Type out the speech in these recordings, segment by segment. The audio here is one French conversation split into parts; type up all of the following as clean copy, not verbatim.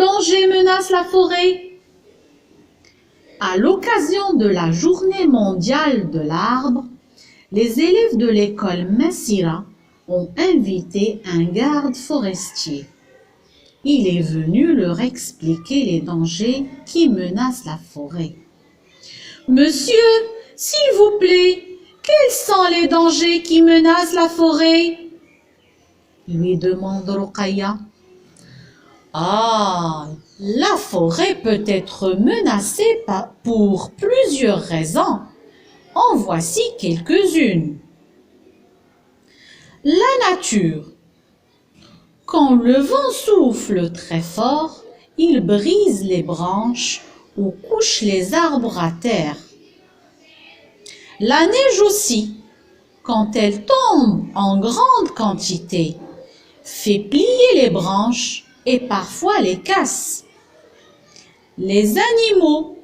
dangers menacent la forêt? À l'occasion de la Journée mondiale de l'arbre, les élèves de l'école Messira ont invité un garde forestier. Il est venu leur expliquer les dangers qui menacent la forêt. Monsieur, s'il vous plaît, quels sont les dangers qui menacent la forêt? Lui demande Ruqayya. Ah, la forêt peut être menacée pour plusieurs raisons. En voici quelques-unes. La nature. Quand le vent souffle très fort, il brise les branches ou couche les arbres à terre. La neige aussi, quand elle tombe en grande quantité, fait plier les branches et parfois les casse. Les animaux,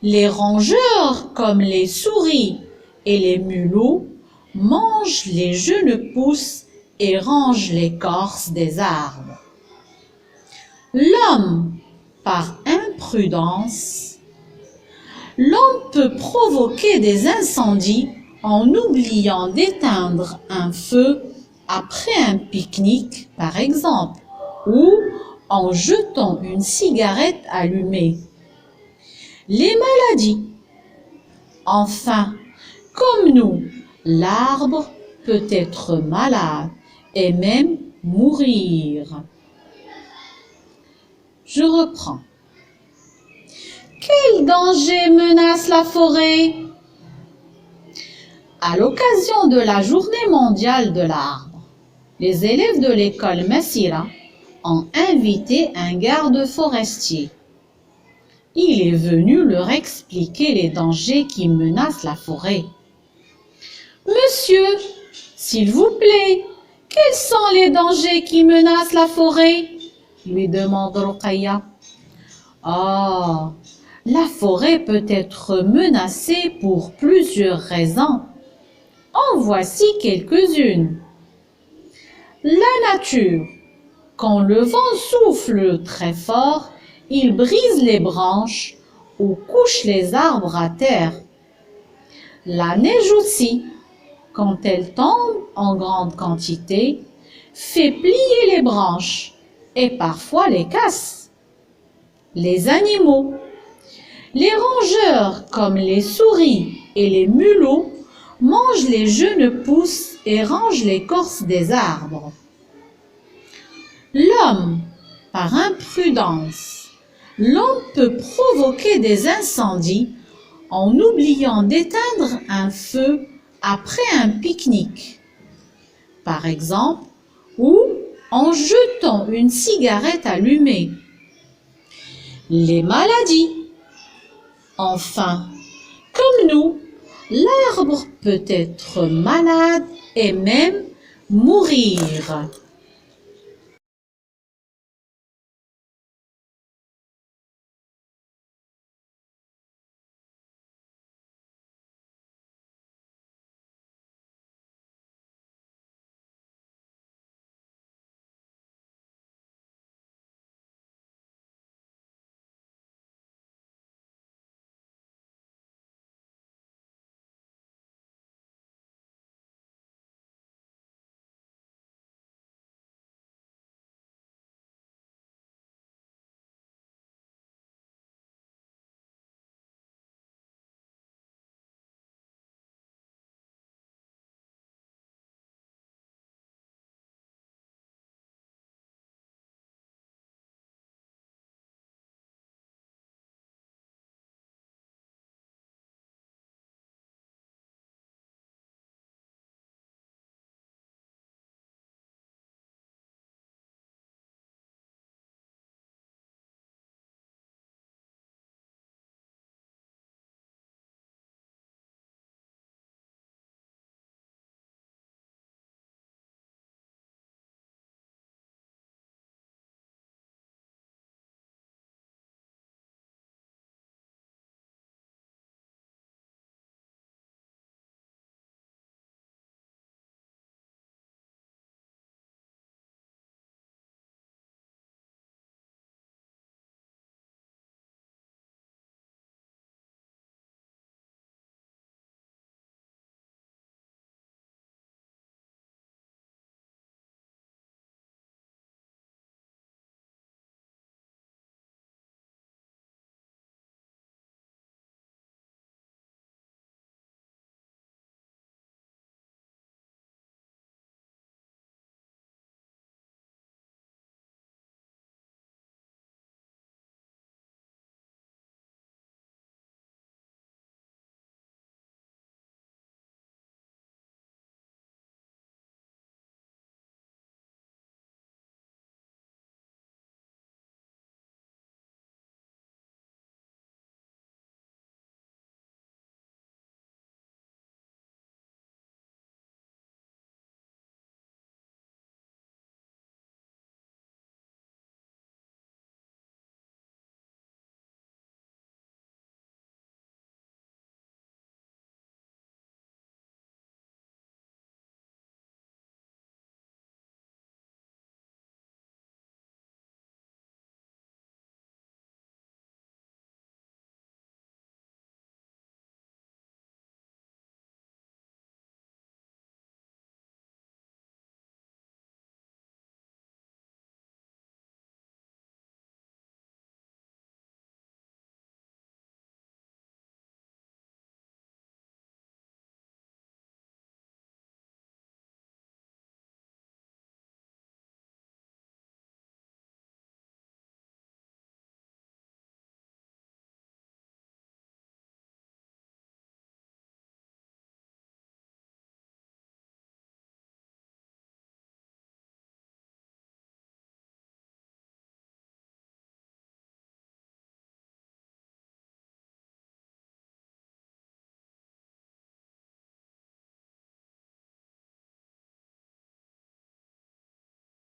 les rongeurs comme les souris et les mulots mangent les jeunes pousses et rangent l'écorce des arbres. L'homme, par imprudence, l'homme peut provoquer des incendies en oubliant d'éteindre un feu après un pique-nique, par exemple, ou en jetant une cigarette allumée. Les maladies. Enfin, comme nous, l'arbre peut être malade et même mourir. Je reprends. Quel danger menace la forêt? À l'occasion de la Journée mondiale de l'arbre, les élèves de l'école Messira ont invité un garde forestier. Il est venu leur expliquer les dangers qui menacent la forêt. Monsieur, s'il vous plaît, quels sont les dangers qui menacent la forêt? Lui demande Ruqayya. Ah, la forêt peut être menacée pour plusieurs raisons. En voici quelques-unes. La nature. Quand le vent souffle très fort, il brise les branches ou couche les arbres à terre. La neige aussi, quand elle tombe en grande quantité, fait plier les branches et parfois les casse. Les animaux. Les rongeurs comme les souris et les mulots mangent les jeunes pousses et rangent l'écorce des arbres. L'homme, par imprudence, l'homme peut provoquer des incendies en oubliant d'éteindre un feu après un pique-nique, par exemple, ou en jetant une cigarette allumée. Les maladies. Enfin, comme nous, l'arbre peut être malade et même mourir.